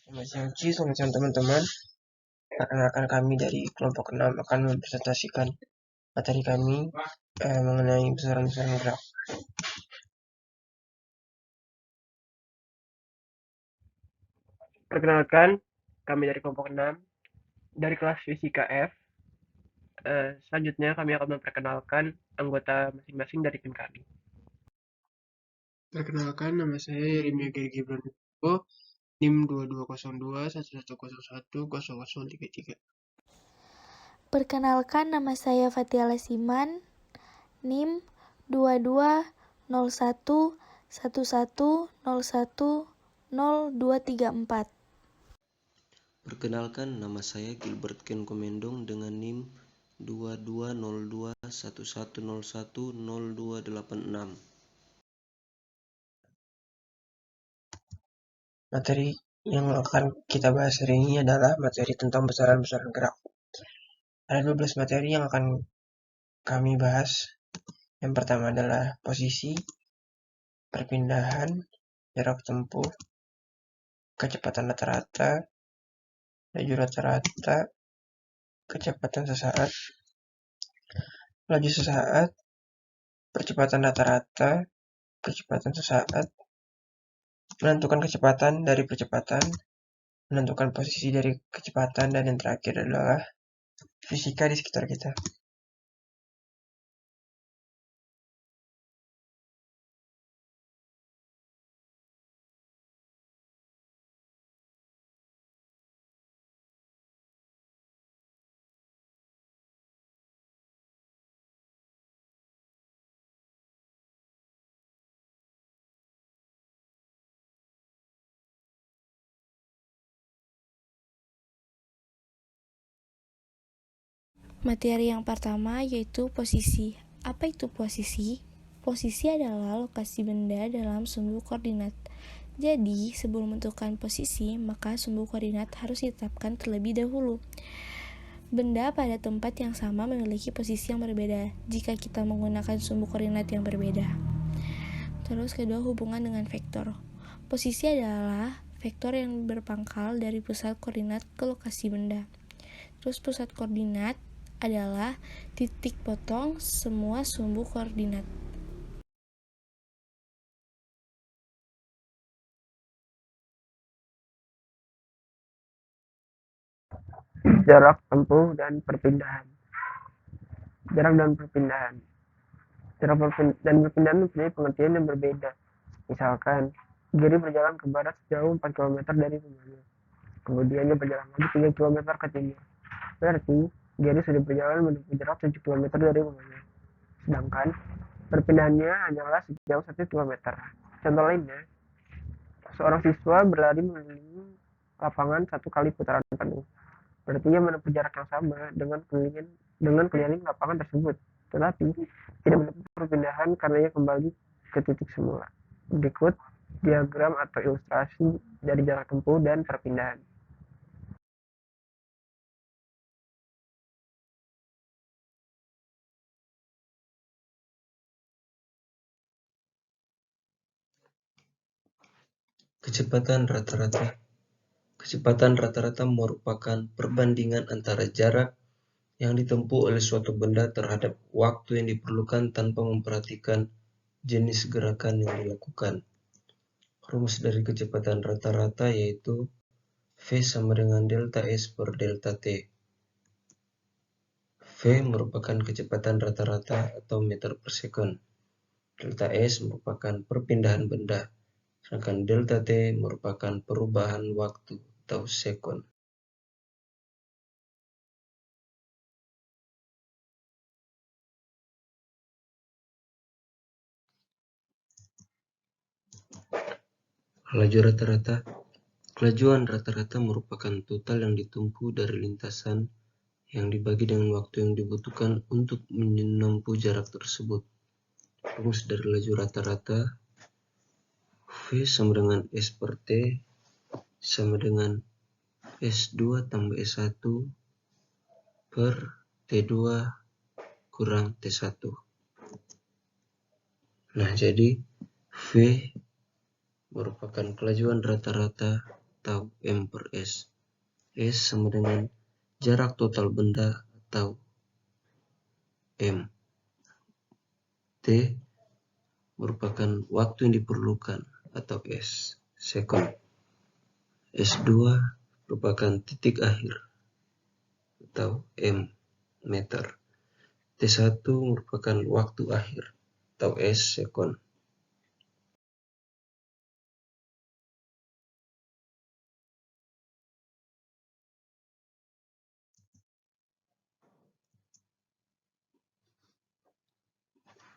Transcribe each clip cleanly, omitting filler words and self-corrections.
Selamat siang Ci, selamat siang teman-teman. Perkenalkan kami dari kelompok 6 akan mempresentasikan materi kami mengenai besaran-besaran gerak. Perkenalkan, kami dari kelompok 6 dari kelas Fisika F. Selanjutnya kami akan memperkenalkan anggota masing-masing dari tim kami. Perkenalkan, nama saya Yeremia Gigi Branduko, NIM 220211011033. Perkenalkan, nama saya Fatia Lasiman, NIM 220111010234. Perkenalkan, nama saya Gilbert Ken Komendong dengan NIM 220211010286. Materi yang akan kita bahas hari ini adalah materi tentang besaran-besaran gerak. Ada 12 materi yang akan kami bahas. Yang pertama adalah posisi, perpindahan, jarak tempuh, kecepatan rata-rata, laju rata-rata, kecepatan sesaat, laju sesaat, percepatan rata-rata, kecepatan sesaat, menentukan kecepatan dari percepatan, menentukan posisi dari kecepatan, dan yang terakhir adalah fisika di sekitar kita. Materi yang pertama yaitu posisi. Apa itu posisi? Posisi adalah lokasi benda dalam sumbu koordinat. Jadi, sebelum menentukan posisi, maka sumbu koordinat harus ditetapkan terlebih dahulu. Benda pada tempat yang sama memiliki posisi yang berbeda jika kita menggunakan sumbu koordinat yang berbeda. Terus kedua, hubungan dengan vektor. Posisi adalah vektor yang berpangkal dari pusat koordinat ke lokasi benda. Terus pusat koordinat adalah titik potong semua sumbu koordinat. Jarak tempuh dan perpindahan. Jarak dan perpindahan. Jarak dan perpindahan mempunyai pengertian yang berbeda. Misalkan, Gary berjalan ke barat sejauh 4 km dari rumahnya. Kemudian dia berjalan lagi 3 km ke timur. Berarti, Gary sudah berjalan menempuh jarak 7 km dari rumahnya. Sedangkan, perpindahannya hanyalah sejauh 1 km. Contoh lainnya, seorang siswa berlari mengelilingi lapangan 1 kali putaran penuh. Berarti ia menempuh jarak yang sama dengan keliling lapangan tersebut, tetapi tidak menempuh perpindahan karena ia kembali ke titik semula. Berikut diagram atau ilustrasi dari jarak tempuh dan perpindahan. Kecepatan rata-rata. Kecepatan rata-rata merupakan perbandingan antara jarak yang ditempuh oleh suatu benda terhadap waktu yang diperlukan tanpa memperhatikan jenis gerakan yang dilakukan. Rumus dari kecepatan rata-rata yaitu V sama dengan delta S per delta T. V merupakan kecepatan rata-rata atau meter per second. Delta S merupakan perpindahan benda, sedangkan delta T merupakan perubahan waktu atau sekon. Laju rata-rata. Kelajuan rata-rata merupakan total yang ditempuh dari lintasan yang dibagi dengan waktu yang dibutuhkan untuk menempuh jarak tersebut. Rumus dari laju rata-rata V sama dengan S per T sama dengan S2 tambah S1 per T2 kurang T1. Nah, jadi V merupakan kelajuan rata-rata, T atau M per S. S sama dengan jarak total benda atau M. T merupakan waktu yang diperlukan atau S, second. S2 merupakan titik akhir atau M, meter. T1 merupakan waktu akhir atau S, second.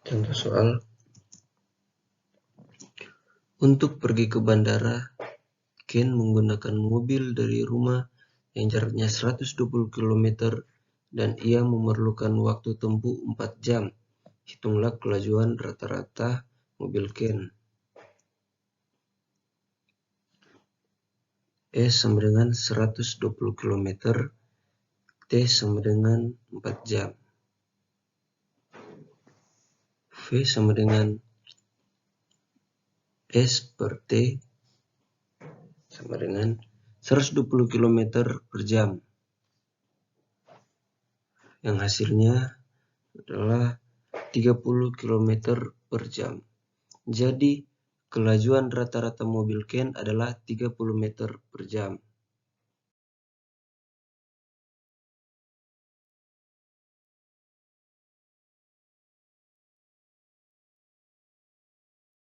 Contoh soal. Untuk pergi ke bandara, Ken menggunakan mobil dari rumah yang jaraknya 120 km dan ia memerlukan waktu tempuh 4 jam. Hitunglah kelajuan rata-rata mobil Ken. S sama dengan 120 km, T sama dengan 4 jam. V sama dengan S per T sama dengan 120 km per jam. Yang hasilnya adalah 30 km per jam. Jadi, kelajuan rata-rata mobil Ken adalah 30 meter per jam.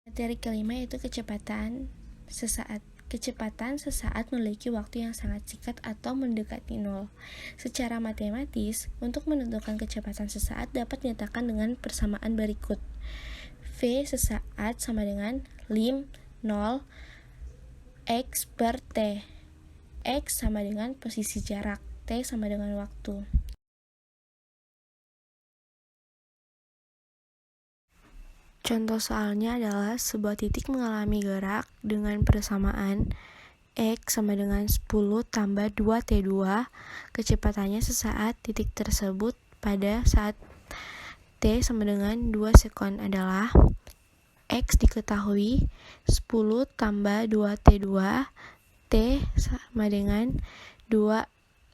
Materi kelima yaitu kecepatan sesaat. Kecepatan sesaat memiliki waktu yang sangat singkat atau mendekati nol. Secara matematis, untuk menentukan kecepatan sesaat dapat dinyatakan dengan persamaan berikut. V sesaat sama dengan lim 0 X per T. X sama dengan posisi jarak, T sama dengan waktu. Contoh soalnya adalah sebuah titik mengalami gerak dengan persamaan X sama dengan 10 tambah 2T2. Kecepatannya sesaat titik tersebut pada saat T sama dengan 2 sekon adalah X diketahui 10 tambah 2T2, T sama dengan 2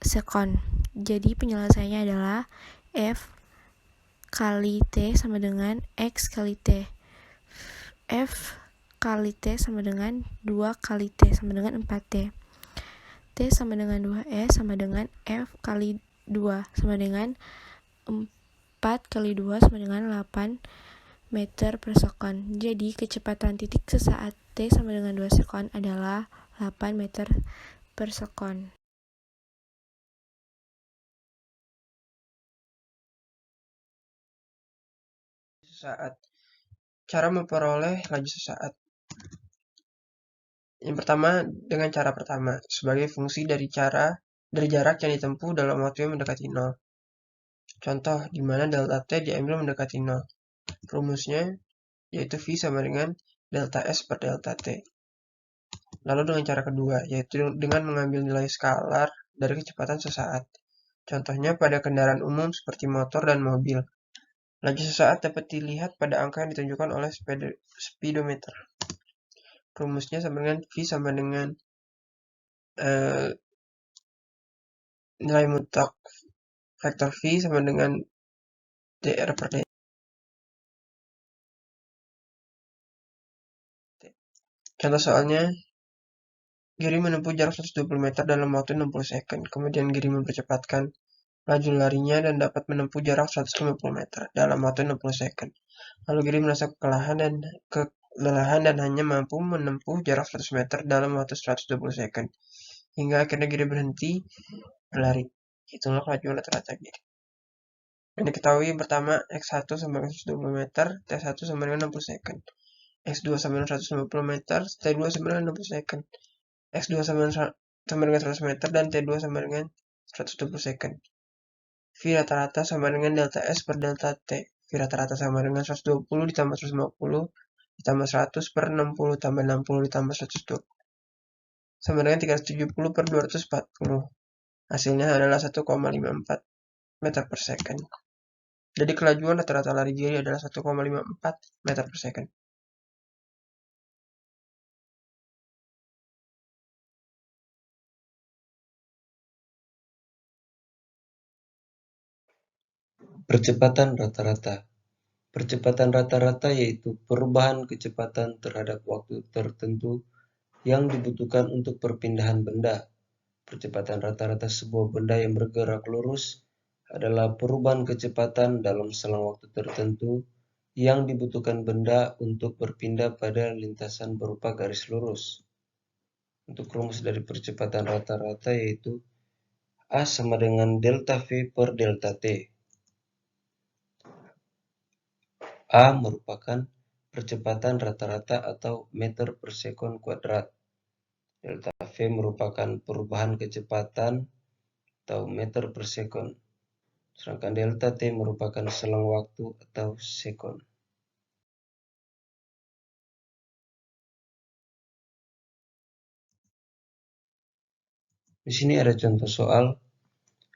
sekon. Jadi penyelesaiannya adalah F kali T sama dengan X kali T. F kali T sama dengan 2 kali T sama dengan 4T. T sama dengan 2E sama dengan F kali 2 sama dengan 4 kali 2 sama dengan 8 meter per sekon. Jadi kecepatan titik sesaat T sama dengan 2 sekon adalah 8 meter per sekon. Sesaat. Cara memperoleh laju sesaat. Yang pertama, dengan cara pertama, sebagai fungsi dari jarak yang ditempuh dalam waktu yang mendekati 0. Contoh, di mana delta T diambil mendekati 0. Rumusnya yaitu V sama dengan delta S per delta T. Lalu dengan cara kedua, yaitu dengan mengambil nilai skalar dari kecepatan sesaat. Contohnya pada kendaraan umum seperti motor dan mobil. Laju sesaat dapat dilihat pada angka yang ditunjukkan oleh speedometer. Rumusnya sama dengan V sama dengan nilai mutlak vektor V sama dengan dr per dt. Contoh soalnya, Giri menempuh jarak 120 meter dalam waktu 60 second. Kemudian Giri mempercepatkan laju larinya dan dapat menempuh jarak 150 meter dalam waktu 60 second. Lalu Giri merasa kelelahan dan hanya mampu menempuh jarak 100 meter dalam waktu 120 second. Hingga akhirnya Giri berhenti berlari. Itulah kelajuan rata-rata Giri. Yang diketahui yang pertama, X1 sama dengan 120 meter, T1 sama dengan 60 second. X2 sama dengan 150 meter, T2 sama dengan 60 second. X2 sama dengan 100 meter, dan T2 sama dengan 120 second. V rata-rata sama dengan delta S per delta T. V rata-rata sama dengan 120 ditambah 150 ditambah 100 per 60 tambah 60 ditambah 120. Sama dengan 370 per 240. Hasilnya adalah 1,54 meter per second. Jadi kelajuan rata-rata lari Giri adalah 1,54 meter per second. Percepatan rata-rata. Percepatan rata-rata yaitu perubahan kecepatan terhadap waktu tertentu yang dibutuhkan untuk perpindahan benda. Percepatan rata-rata sebuah benda yang bergerak lurus adalah perubahan kecepatan dalam selang waktu tertentu yang dibutuhkan benda untuk berpindah pada lintasan berupa garis lurus. Untuk rumus dari percepatan rata-rata yaitu A sama dengan delta V per delta T. A merupakan percepatan rata-rata atau meter per sekon kuadrat. Delta V merupakan perubahan kecepatan atau meter per sekon. Sedangkan delta T merupakan selang waktu atau sekon. Di sini ada contoh soal.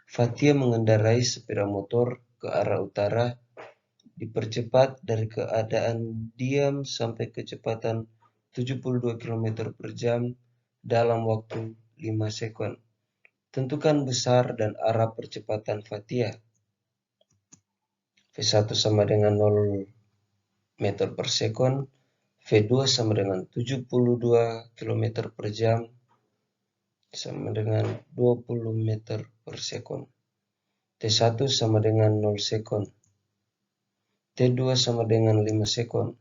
Fathia mengendarai sepeda motor ke arah utara dipercepat dari keadaan diam sampai kecepatan 72 km per jam dalam waktu 5 sekon. Tentukan besar dan arah percepatan Fathia. V1 sama dengan 0 meter per sekon, V2 sama dengan 72 km per jam, sama dengan 20 meter per sekon. T1 sama dengan 0 sekon. T2 sama dengan 5 sekon.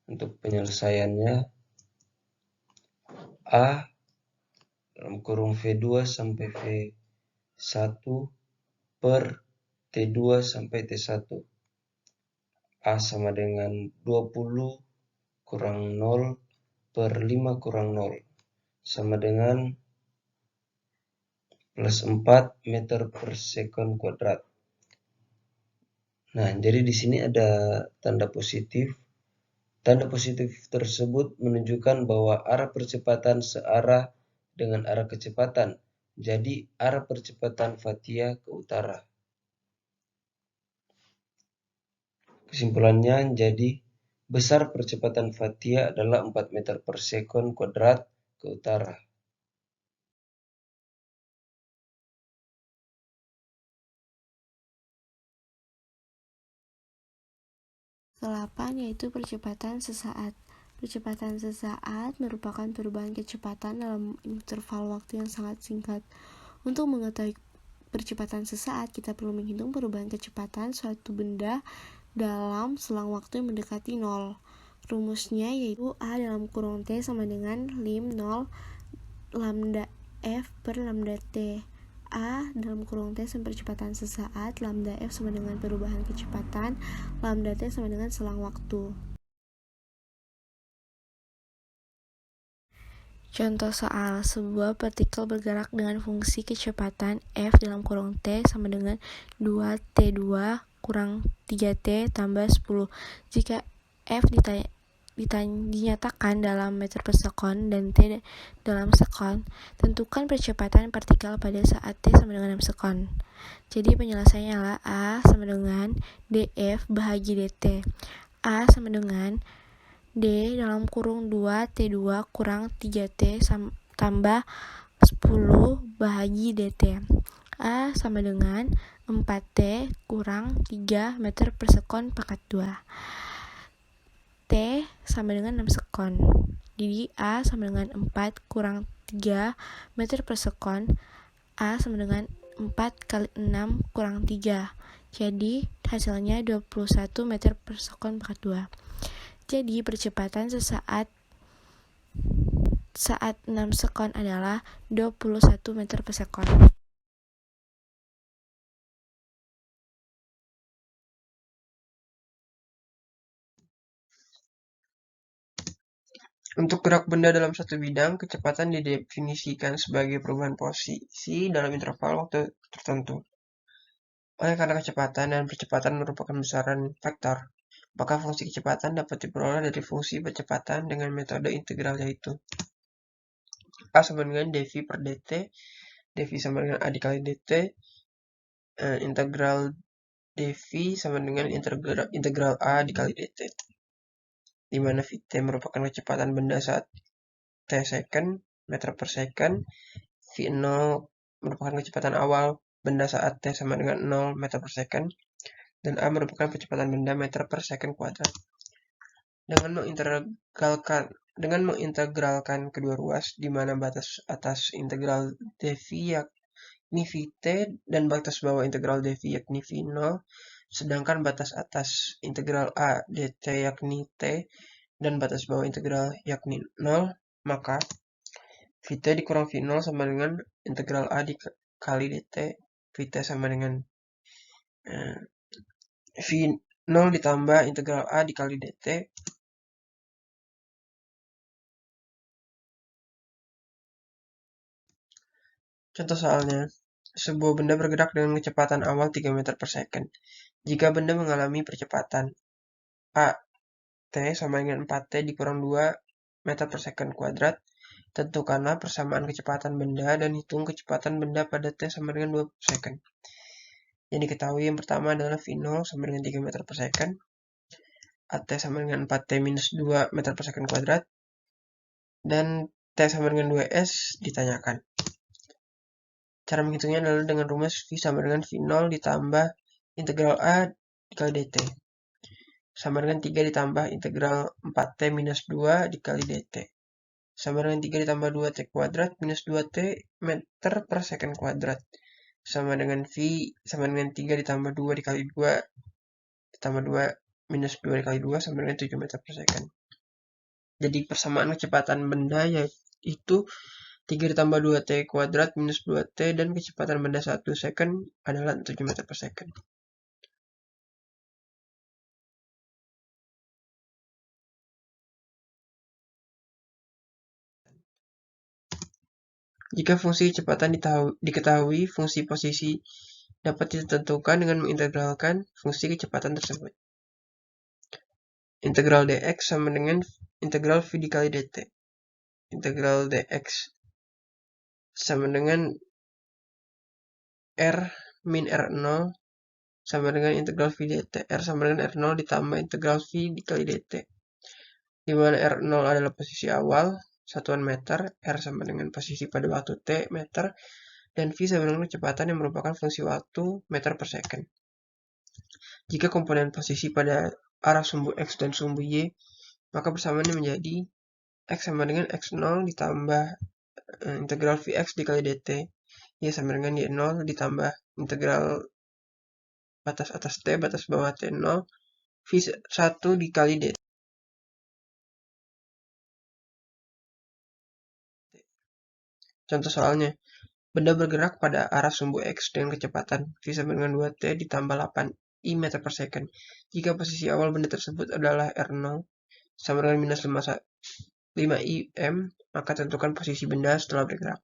Untuk penyelesaiannya, A dalam kurung V2 sampai V1 per T2 sampai T1. A sama dengan 20 kurang 0 per 5 kurang 0. Sama dengan plus 4 meter per sekon kuadrat. Nah, jadi di sini ada tanda positif. Tanda positif tersebut menunjukkan bahwa arah percepatan searah dengan arah kecepatan. Jadi, arah percepatan Fathia ke utara. Kesimpulannya, jadi besar percepatan Fathia adalah 4 meter per sekon kuadrat ke utara. Ke-8 yaitu percepatan sesaat. Percepatan sesaat merupakan perubahan kecepatan dalam interval waktu yang sangat singkat. Untuk mengetahui percepatan sesaat, kita perlu menghitung perubahan kecepatan suatu benda dalam selang waktu yang mendekati 0. Rumusnya yaitu A dalam kurung T sama dengan lim 0 lambda F per lambda T. A dalam kurung T sama percepatan sesaat, lambda F sama dengan perubahan kecepatan, lambda T sama dengan selang waktu. Contoh soal, sebuah partikel bergerak dengan fungsi kecepatan F dalam kurung T sama dengan 2T2 kurang 3T tambah 10. Jika F dinyatakan dalam meter per sekon dan T dalam sekon, tentukan percepatan partikel pada saat T sama dengan 6 sekon. Jadi penyelesaiannya adalah A sama dengan dF bahagi dt. A sama dengan D dalam kurung 2T2 kurang 3T tambah 10 bahagi dt. A sama dengan 4T kurang 3 meter per sekon pangkat 2. T sama dengan 6 sekon. Jadi A sama dengan 4 kurang 3 meter per sekon. A sama dengan 4 kali 6 kurang 3. Jadi hasilnya 21 meter per sekon pangkat 2. Jadi percepatan sesaat saat 6 sekon adalah 21 meter per sekon. Untuk gerak benda dalam satu bidang, kecepatan didefinisikan sebagai perubahan posisi dalam interval waktu tertentu. Oleh karena kecepatan dan percepatan merupakan besaran vektor, maka fungsi kecepatan dapat diperoleh dari fungsi percepatan dengan metode integral, yaitu A sama dengan dv per dt, dv sama dengan A dikali dt, integral dv sama dengan integral A dikali dt, di mana Vt merupakan kecepatan benda saat t second, meter per second, V0 merupakan kecepatan awal benda saat T sama dengan 0 meter per second, dan A merupakan kecepatan benda meter per second kuadrat. Dengan mengintegralkan kedua ruas, di mana batas atas integral dV yakni Vt dan batas bawah integral dV yakni V0, sedangkan batas atas integral A dt yakni T dan batas bawah integral yakni 0, maka Vt dikurang V0 sama dengan integral A dikali dt. Vt sama dengan V0 ditambah integral A dikali dt. Contoh soalnya, sebuah benda bergerak dengan kecepatan awal 3 meter per second. Jika benda mengalami percepatan A T sama dengan 4T dikurang 2 meter per second kuadrat, tentukanlah persamaan kecepatan benda dan hitung kecepatan benda pada T sama dengan 2 second. Yang diketahui yang pertama adalah V0 sama dengan 3 meter per second, AT sama dengan 4T minus 2 meter per second kuadrat, dan T sama dengan 2S ditanyakan. Cara menghitungnya adalah dengan rumus V sama dengan V0 ditambah integral A dikali dt. Sama dengan 3 ditambah integral 4T minus 2 dikali dt. Sama dengan 3 ditambah 2T kuadrat minus 2T meter per second kuadrat. Sama dengan V sama dengan 3 ditambah 2 dikali 2 ditambah 2 minus 2 dikali 2 sama dengan 7 meter per second. Jadi persamaan kecepatan benda yaitu 3 ditambah 2T kuadrat minus 2T dan kecepatan benda 1 second adalah 7 meter per second. Jika fungsi kecepatan diketahui, fungsi posisi dapat ditentukan dengan mengintegralkan fungsi kecepatan tersebut. Integral dx sama dengan integral v dikali dt. Integral dx sama dengan r min r0 sama dengan integral v dt. R sama dengan r0 ditambah integral v dikali dt. Di mana r0 adalah posisi awal, satuan meter, r sama dengan posisi pada waktu t, meter, dan v sama dengan kecepatan yang merupakan fungsi waktu, meter per second. Jika komponen posisi pada arah sumbu x dan sumbu y, maka persamaannya menjadi x sama dengan x0 ditambah integral vx dikali dt, y sama dengan y0 ditambah integral batas atas t, batas bawah t0, v1 dikali dt. Contoh soalnya, benda bergerak pada arah sumbu x dengan kecepatan v sama dengan 2t ditambah 8 i meter per second. Jika posisi awal benda tersebut adalah r0 sama dengan minus 5 im, maka tentukan posisi benda setelah bergerak.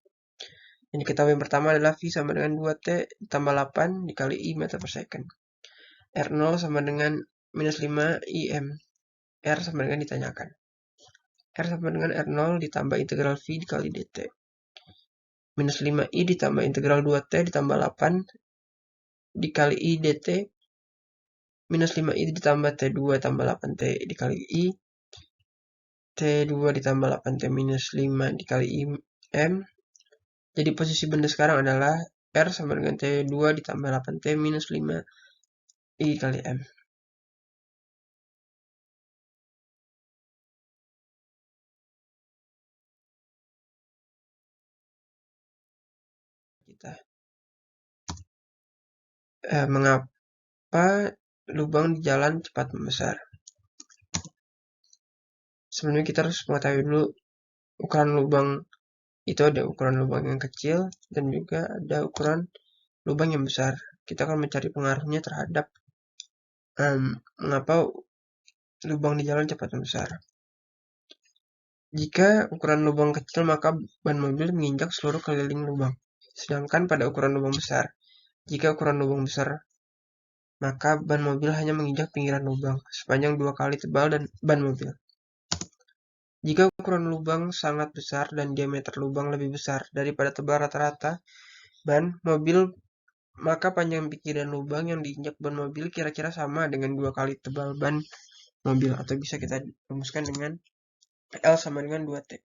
Yang diketahui yang pertama adalah v sama dengan 2t ditambah 8 dikali i meter per second. R0 sama dengan minus 5 im. R sama dengan ditanyakan. R sama dengan R0 ditambah integral v dikali dt. Minus 5i ditambah integral 2t ditambah 8 dikali i dt. Minus 5i ditambah t2 tambah 8t dikali i. T2 ditambah 8t minus 5 dikali i m. Jadi posisi benda sekarang adalah R sama dengan T2 ditambah 8T minus 5 I kali M. Mengapa lubang di jalan cepat membesar? Sebenarnya kita harus mengetahui dulu ukuran lubang. Itu ada ukuran lubang yang kecil dan juga ada ukuran lubang yang besar. Kita akan mencari pengaruhnya terhadap mengapa lubang di jalan cepat membesar. Jika ukuran lubang kecil, maka ban mobil menginjak seluruh keliling lubang. Sedangkan pada ukuran lubang besar, jika ukuran lubang besar, maka ban mobil hanya menginjak pinggiran lubang sepanjang 2 kali tebal dan ban mobil. Jika ukuran lubang sangat besar dan diameter lubang lebih besar daripada tebal rata-rata ban mobil, maka panjang pinggiran lubang yang diinjak ban mobil kira-kira sama dengan 2 kali tebal ban mobil, atau bisa kita rumuskan dengan L sama dengan 2T.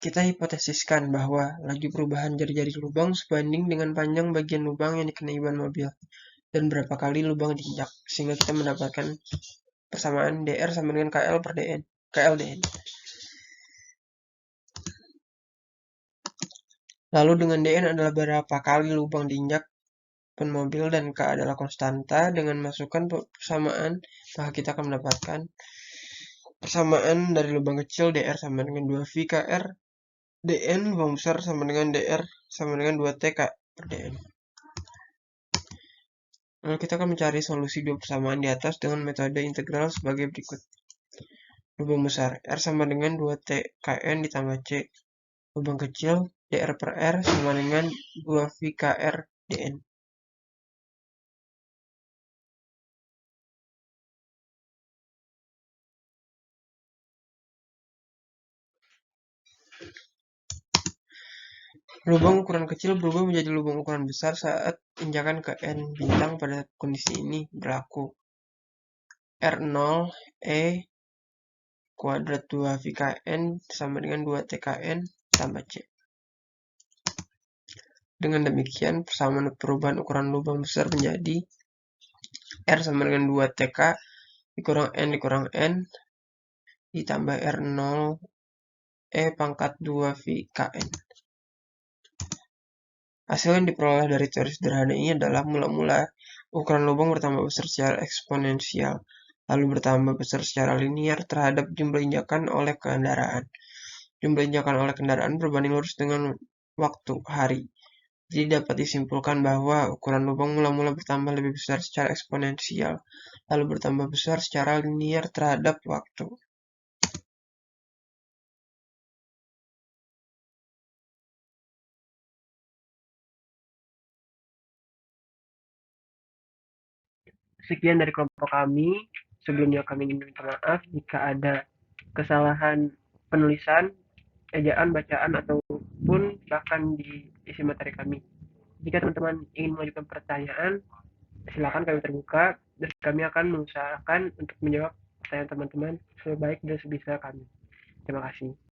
kita hipotesiskan bahwa laju perubahan jari-jari lubang sebanding dengan panjang bagian lubang yang dikenai ban mobil dan berapa kali lubang diinjak, sehingga kita mendapatkan persamaan dr sama dengan KL per dn. Lalu dengan dn adalah berapa kali lubang diinjak ban mobil dan k adalah konstanta. Dengan masukkan persamaan, maka kita akan mendapatkan persamaan dari lubang kecil dr sama dengan 2V KR dn, lubang besar sama dengan dr sama dengan 2T K per dn. Lalu kita akan mencari solusi dua persamaan di atas dengan metode integral sebagai berikut. Lubang besar R sama dengan 2T Kn ditambah C. Lubang kecil dr per R sama dengan 2V KR dn. Lubang ukuran kecil berubah menjadi lubang ukuran besar saat injakan ke N bintang. Pada kondisi ini berlaku R0 E kuadrat 2VKN sama dengan 2TKN tambah C. Dengan demikian, persamaan perubahan ukuran lubang besar menjadi R sama dengan 2TK dikurang N ditambah R0 E pangkat 2VKN. Hasil yang diperoleh dari teori sederhana ini adalah mula-mula ukuran lubang bertambah besar secara eksponensial, lalu bertambah besar secara linear terhadap jumlah injakan oleh kendaraan. Jumlah injakan oleh kendaraan berbanding lurus dengan waktu hari. Jadi dapat disimpulkan bahwa ukuran lubang mula-mula bertambah lebih besar secara eksponensial, lalu bertambah besar secara linear terhadap waktu. Sekian dari kelompok kami. Sebelumnya kami ingin minta maaf jika ada kesalahan penulisan, ejaan, bacaan, ataupun bahkan di isi materi kami. Jika teman-teman ingin mengajukan pertanyaan, silakan, kami terbuka dan kami akan mengusahakan untuk menjawab pertanyaan teman-teman sebaik dan sebisa kami. Terima kasih.